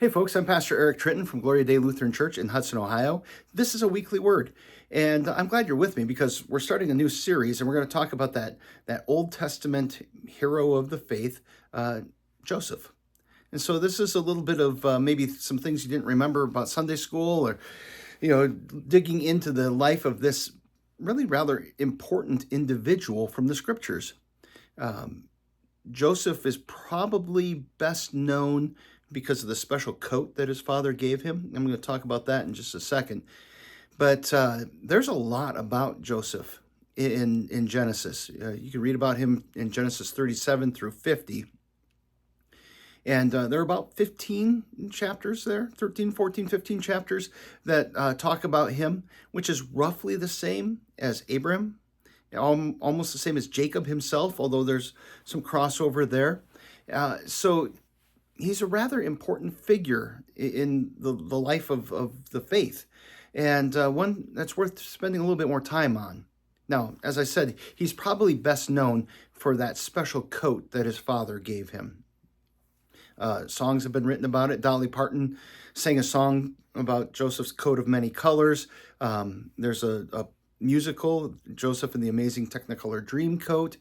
Hey folks, I'm Pastor Eric Tritton from Gloria Dei Lutheran Church in Hudson, Ohio. This is a weekly word, and I'm glad you're with me because we're starting a new series, and we're going to talk about that Old Testament hero of the faith, Joseph. And so this is a little bit of maybe some things you didn't remember about Sunday school, or digging into the life of this really rather important individual from the scriptures. Um, Joseph is probably best known because of the special coat that his father gave him. I'm going to talk about that in just a second. But there's a lot about Joseph in Genesis. You can read about him in Genesis 37 through 50. And there are about 15 chapters there, 13, 14, 15 chapters that talk about him, which is roughly the same as Abraham, almost the same as Jacob himself, although there's some crossover there. So he's a rather important figure in the life of the faith, and one that's worth spending a little bit more time on. Now, as I said, he's probably best known for that special coat that his father gave him. Songs have been written about it. Dolly Parton sang a song about Joseph's coat of many colors. There's a musical, Joseph and the Amazing Technicolor Dreamcoat,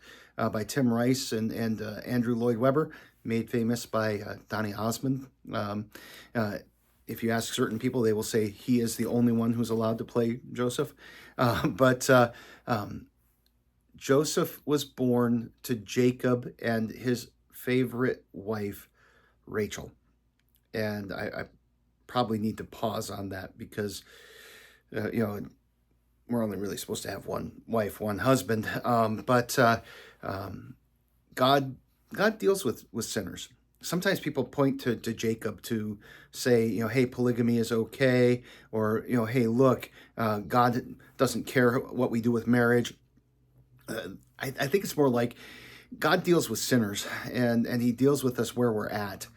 by Tim Rice and Andrew Lloyd Webber, made famous by Donny Osmond. If you ask certain people, they will say he is the only one who's allowed to play Joseph. But Joseph was born to Jacob and his favorite wife, Rachel. And I probably need to pause on that because, we're only really supposed to have one wife, one husband. But God deals with sinners. Sometimes people point to Jacob to say, hey, polygamy is okay, or hey, look, God doesn't care what we do with marriage. I think it's more like God deals with sinners, and he deals with us where we're at.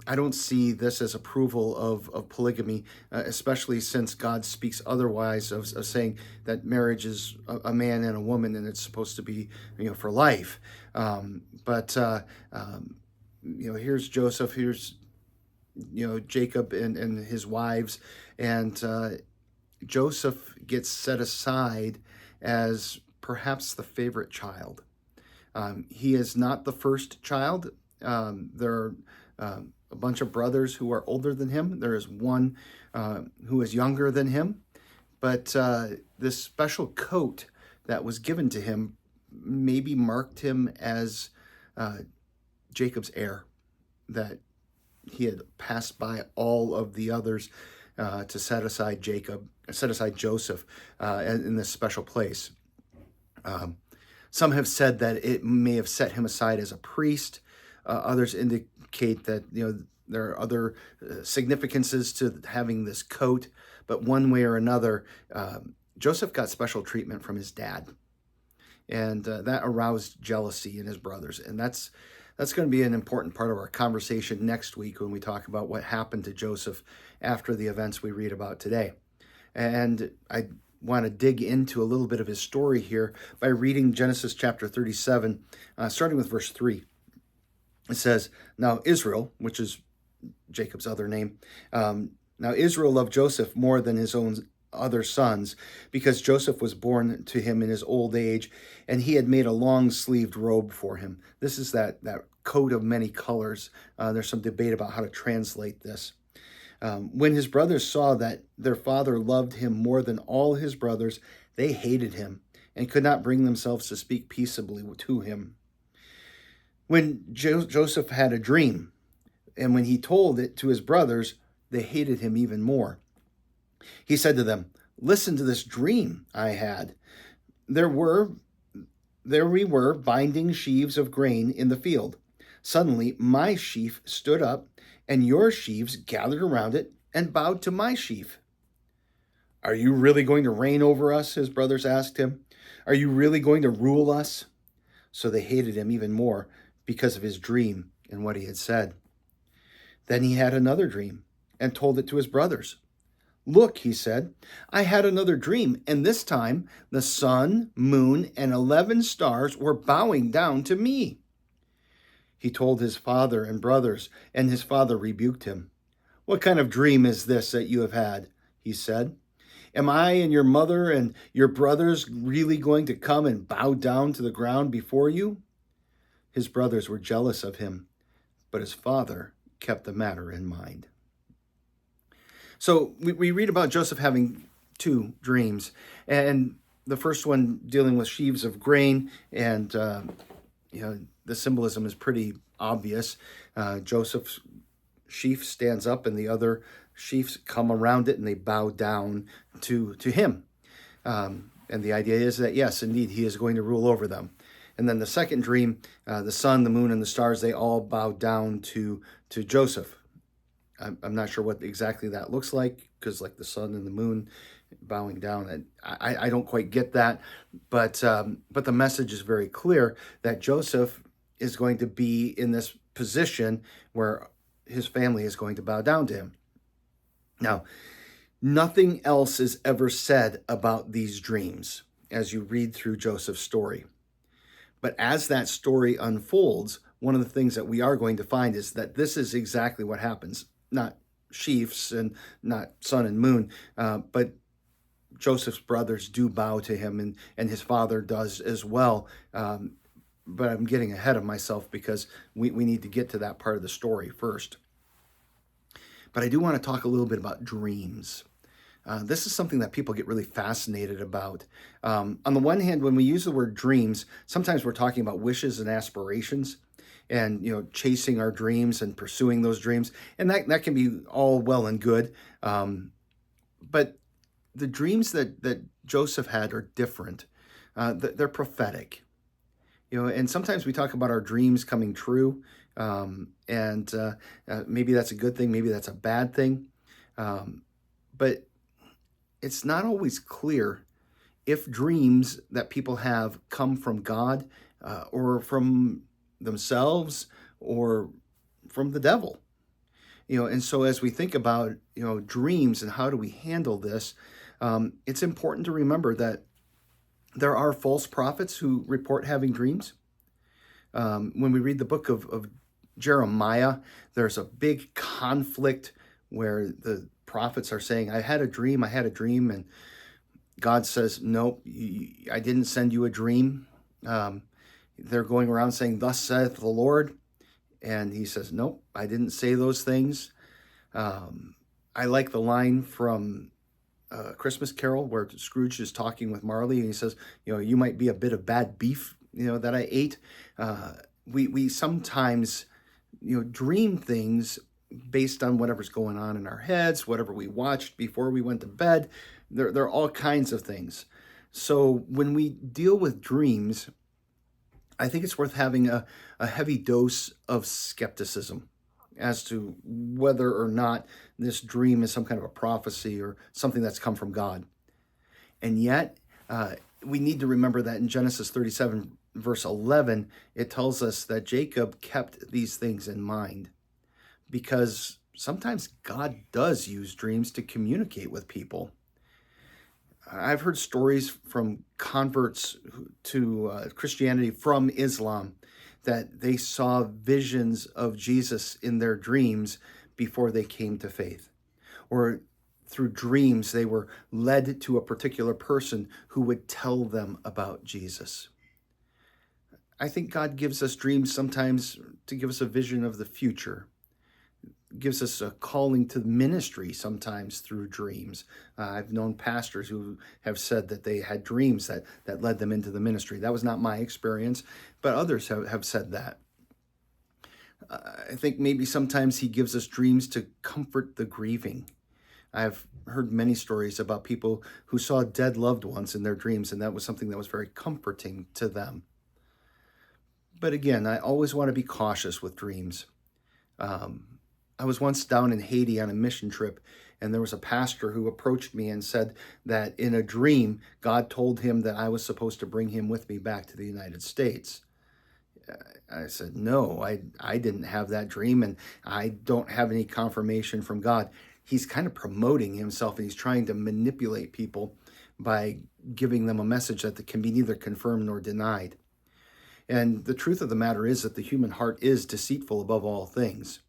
I don't see this as approval of polygamy, especially since God speaks otherwise of saying that marriage is a man and a woman and it's supposed to be, for life. Here's Joseph, here's, Jacob and his wives, and Joseph gets set aside as perhaps the favorite child. He is not the first child. There are a bunch of brothers who are older than him. There is one who is younger than him. But this special coat that was given to him maybe marked him as Jacob's heir, that he had passed by all of the others to set aside Joseph in this special place. Some have said that it may have set him aside as a priest. Others indicate that there are other significances to having this coat, but one way or another, Joseph got special treatment from his dad, and that aroused jealousy in his brothers. And that's going to be an important part of our conversation next week when we talk about what happened to Joseph after the events we read about today. And I want to dig into a little bit of his story here by reading Genesis chapter 37, starting with verse 3. It says, "Now Israel," which is Jacob's other name, "now Israel loved Joseph more than his own other sons, because Joseph was born to him in his old age, and he had made a long-sleeved robe for him." This is that coat of many colors. There's some debate about how to translate this. When his brothers saw that their father loved him more than all his brothers, they hated him and could not bring themselves to speak peaceably to him. When Joseph had a dream, and when he told it to his brothers, they hated him even more. He said to them, "Listen to this dream I had. There we were binding sheaves of grain in the field. Suddenly my sheaf stood up, and your sheaves gathered around it and bowed to my sheaf." "Are you really going to reign over us?" his brothers asked him. "Are you really going to rule us?" So they hated him even more because of his dream and what he had said. Then he had another dream and told it to his brothers. "Look," he said, "I had another dream, and this time the sun, moon, and 11 stars were bowing down to me." He told his father and brothers, and his father rebuked him. "What kind of dream is this that you have had?" he said. "Am I and your mother and your brothers really going to come and bow down to the ground before you?" His brothers were jealous of him, but his father kept the matter in mind. So we read about Joseph having two dreams, and the first one dealing with sheaves of grain, and the symbolism is pretty obvious. Joseph's sheaf stands up, and the other sheaves come around it, and they bow down to him. And the idea is that, yes, indeed, he is going to rule over them. And then the second dream, the sun, the moon, and the stars, they all bow down to Joseph. I'm not sure what exactly that looks like, because like the sun and the moon bowing down, and I don't quite get that. But the message is very clear that Joseph is going to be in this position where his family is going to bow down to him. Now, nothing else is ever said about these dreams as you read through Joseph's story. But as that story unfolds, one of the things that we are going to find is that this is exactly what happens. Not sheaves and not sun and moon, but Joseph's brothers do bow to him, and his father does as well. But I'm getting ahead of myself because we need to get to that part of the story first. But I do want to talk a little bit about dreams. This is something that people get really fascinated about. On the one hand, when we use the word dreams, sometimes we're talking about wishes and aspirations, and chasing our dreams and pursuing those dreams, and that can be all well and good. But the dreams that Joseph had are different. They're prophetic. And sometimes we talk about our dreams coming true, and maybe that's a good thing, maybe that's a bad thing. But it's not always clear if dreams that people have come from God, or from themselves, or from the devil. And so as we think about dreams and how do we handle this, it's important to remember that there are false prophets who report having dreams. When we read the book of Jeremiah, there's a big conflict where the prophets are saying, I had a dream, and God says, nope, I didn't send you a dream. They're going around saying, thus saith the Lord, and he says, nope, I didn't say those things. I like the line from Christmas Carol where Scrooge is talking with Marley, and he says, you might be a bit of bad beef, that I ate. We sometimes, dream things based on whatever's going on in our heads, whatever we watched before we went to bed. There are all kinds of things. So when we deal with dreams, I think it's worth having a heavy dose of skepticism as to whether or not this dream is some kind of a prophecy or something that's come from God. And yet, we need to remember that in Genesis 37, verse 11, it tells us that Jacob kept these things in mind, because sometimes God does use dreams to communicate with people. I've heard stories from converts to Christianity from Islam that they saw visions of Jesus in their dreams before they came to faith. Or through dreams, they were led to a particular person who would tell them about Jesus. I think God gives us dreams sometimes to give us a vision of the future. Gives us a calling to ministry sometimes through dreams. I've known pastors who have said that they had dreams that led them into the ministry. That was not my experience, but others have said that. I think maybe sometimes he gives us dreams to comfort the grieving. I've heard many stories about people who saw dead loved ones in their dreams, and that was something that was very comforting to them. But again, I always want to be cautious with dreams. I was once down in Haiti on a mission trip, and there was a pastor who approached me and said that in a dream, God told him that I was supposed to bring him with me back to the United States. I said, no, I didn't have that dream, and I don't have any confirmation from God. He's kind of promoting himself, and he's trying to manipulate people by giving them a message that can be neither confirmed nor denied. And the truth of the matter is that the human heart is deceitful above all things.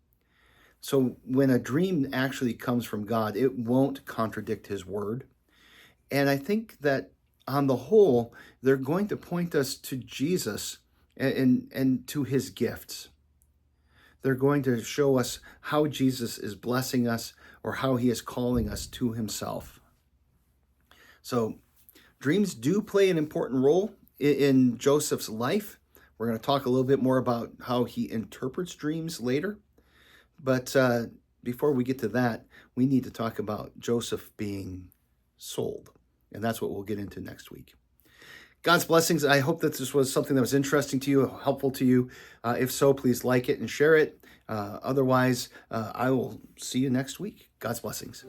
So when a dream actually comes from God, it won't contradict his word. And I think that on the whole, they're going to point us to Jesus and to his gifts. They're going to show us how Jesus is blessing us or how he is calling us to himself. So dreams do play an important role in Joseph's life. We're going to talk a little bit more about how he interprets dreams later. But before we get to that, we need to talk about Joseph being sold. And that's what we'll get into next week. God's blessings. I hope that this was something that was interesting to you, helpful to you. If so, please like it and share it. Otherwise, I will see you next week. God's blessings.